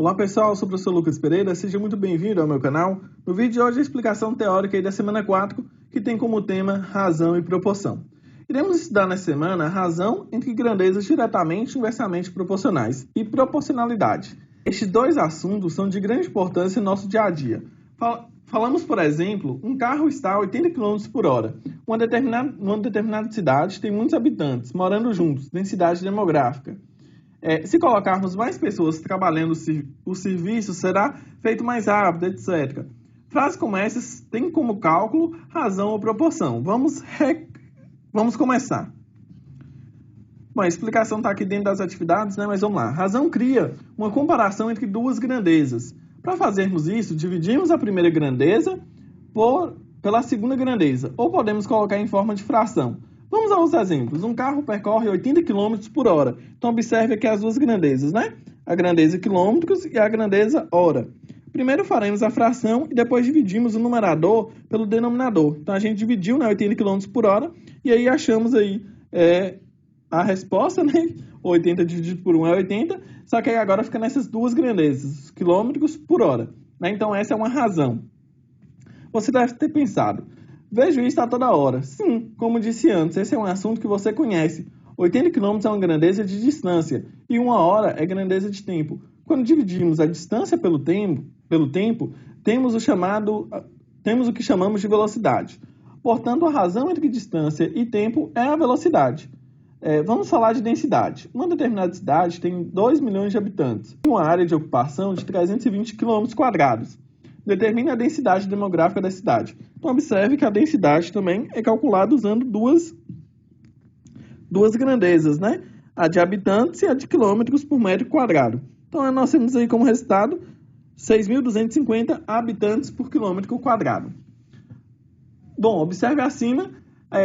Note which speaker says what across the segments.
Speaker 1: Olá pessoal, eu sou o professor Lucas Pereira, seja muito bem-vindo ao meu canal. No vídeo de hoje a explicação teórica aí da semana 4, que tem como tema razão e proporção. Iremos estudar nessa semana a razão entre grandezas diretamente e inversamente proporcionais e proporcionalidade. Estes dois assuntos são de grande importância no nosso dia a dia. Falamos, por exemplo, um carro está a 80 km por hora. Uma determinada cidade tem muitos habitantes morando juntos, densidade demográfica. Se colocarmos mais pessoas trabalhando o serviço, será feito mais rápido, etc. Frases como essas têm como cálculo razão ou proporção. Vamos começar. Bom, a explicação está aqui dentro das atividades, né? Mas vamos lá. Razão cria uma comparação entre duas grandezas. Para fazermos isso, dividimos a primeira grandeza pela segunda grandeza, ou podemos colocar em forma de fração. Vamos aos exemplos. Um carro percorre 80 km por hora. Então, observe aqui as duas grandezas, né? A grandeza quilômetros e a grandeza hora. Primeiro faremos a fração e depois dividimos o numerador pelo denominador. Então, a gente dividiu, né, 80 km por hora e aí achamos aí a resposta, né? 80 dividido por 1 é 80, só que aí agora fica nessas duas grandezas, quilômetros por hora. Né? Então, essa é uma razão. Você deve ter pensado, vejo isso a toda hora. Sim, como disse antes, esse é um assunto que você conhece. 80 km é uma grandeza de distância e 1 hora é grandeza de tempo. Quando dividimos a distância pelo tempo, temos o que chamamos de velocidade. Portanto, a razão entre distância e tempo é a velocidade. Vamos falar de densidade. Uma determinada cidade tem 2 milhões de habitantes e uma área de ocupação de 320 km². Determine a densidade demográfica da cidade. Então, observe que a densidade também é calculada usando duas grandezas, né? A de habitantes e a de quilômetros por metro quadrado. Então, nós temos aí como resultado 6.250 habitantes por quilômetro quadrado. Bom, observe acima,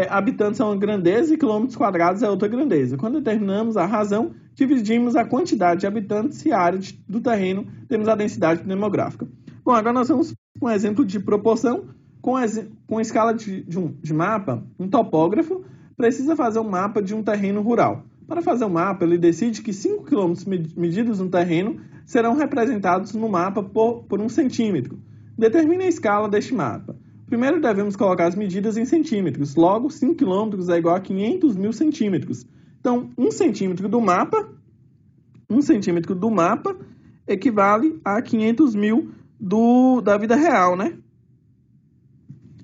Speaker 1: habitantes é uma grandeza e quilômetros quadrados é outra grandeza. Quando determinamos a razão, dividimos a quantidade de habitantes e a área do terreno, temos a densidade demográfica. Bom, agora nós vamos com um exemplo de proporção. Com escala de mapa, um topógrafo precisa fazer um mapa de um terreno rural. Para fazer o mapa, ele decide que 5 km medidos no terreno serão representados no mapa por 1 centímetro. Determine a escala deste mapa. Primeiro devemos colocar as medidas em centímetros. Logo, 5 km é igual a 500 mil centímetros. Então, 1 centímetro do mapa equivale a 500 mil da vida real, né?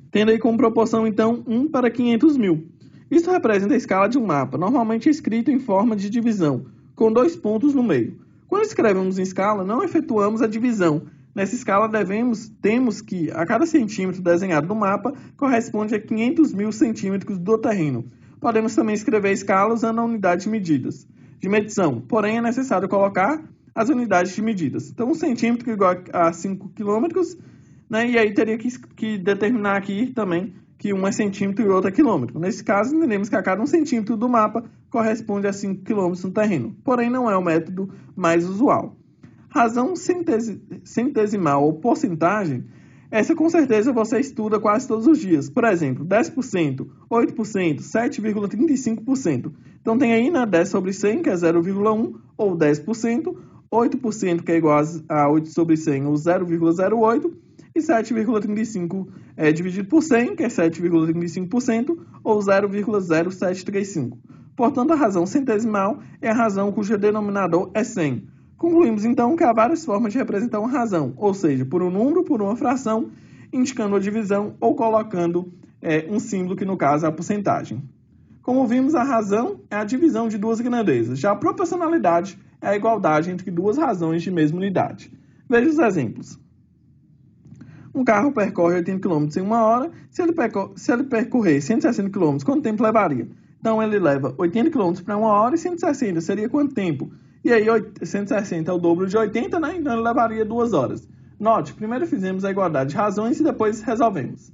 Speaker 1: Tendo aí como proporção, então, 1 para 500 mil. Isso representa a escala de um mapa, normalmente escrito em forma de divisão, com 2 pontos no meio. Quando escrevemos em escala, não efetuamos a divisão. Nessa escala, temos que a cada centímetro desenhado no mapa corresponde a 500 mil centímetros do terreno. Podemos também escrever a escala usando a unidade de medição, porém é necessário colocar as unidades de medidas. Então, 1 centímetro é igual a 5 quilômetros, né? E aí teria que determinar aqui também que 1 é centímetro e o outro é quilômetro. Nesse caso, entendemos que a cada 1 centímetro do mapa corresponde a 5 quilômetros no terreno. Porém, não é o método mais usual. Razão centesimal ou porcentagem, essa com certeza você estuda quase todos os dias. Por exemplo, 10%, 8%, 7,35%. Então, tem aí, né, 10 sobre 100, que é 0,1, ou 10%, 8%, que é igual a 8 sobre 100, ou 0,08%, e 7,35 dividido por 100, que é 7,35%, ou 0,0735. Portanto, a razão centesimal é a razão cujo denominador é 100. Concluímos, então, que há várias formas de representar uma razão, ou seja, por um número, por uma fração, indicando a divisão ou colocando um símbolo, que no caso é a porcentagem. Como vimos, a razão é a divisão de duas grandezas. Já a proporcionalidade é a igualdade entre duas razões de mesma unidade. Veja os exemplos. Um carro percorre 80 km em 1 hora. Se ele percorrer 160 km, quanto tempo levaria? Então, ele leva 80 km para 1 hora e 160 seria quanto tempo? E aí, 160 é o dobro de 80, né? Então, ele levaria 2 horas. Note, primeiro fizemos a igualdade de razões e depois resolvemos.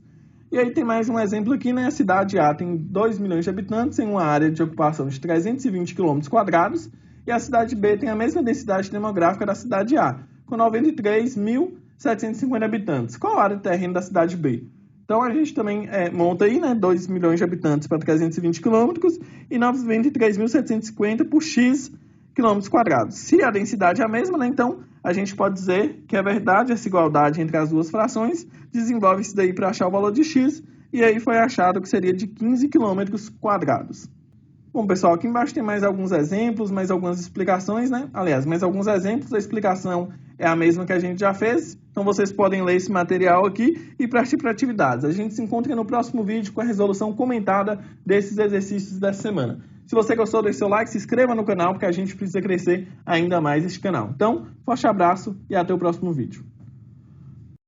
Speaker 1: E aí tem mais um exemplo aqui, né? A cidade A tem 2 milhões de habitantes em uma área de ocupação de 320 km², e a cidade B tem a mesma densidade demográfica da cidade A, com 93.750 habitantes. Qual a área de terreno da cidade B? Então, a gente também monta aí, né, 2 milhões de habitantes para 320 quilômetros e 93.750 por x quilômetros quadrados. Se a densidade é a mesma, né, então a gente pode dizer que é verdade essa igualdade entre as duas frações, desenvolve isso daí para achar o valor de x, e aí foi achado que seria de 15 quilômetros quadrados. Bom, pessoal, aqui embaixo tem mais alguns exemplos, mais algumas explicações, né? Aliás, mais alguns exemplos, a explicação é a mesma que a gente já fez, então vocês podem ler esse material aqui e partir para atividades. A gente se encontra no próximo vídeo com a resolução comentada desses exercícios dessa semana. Se você gostou, deixe seu like, se inscreva no canal, porque a gente precisa crescer ainda mais este canal. Então, forte abraço e até o próximo vídeo.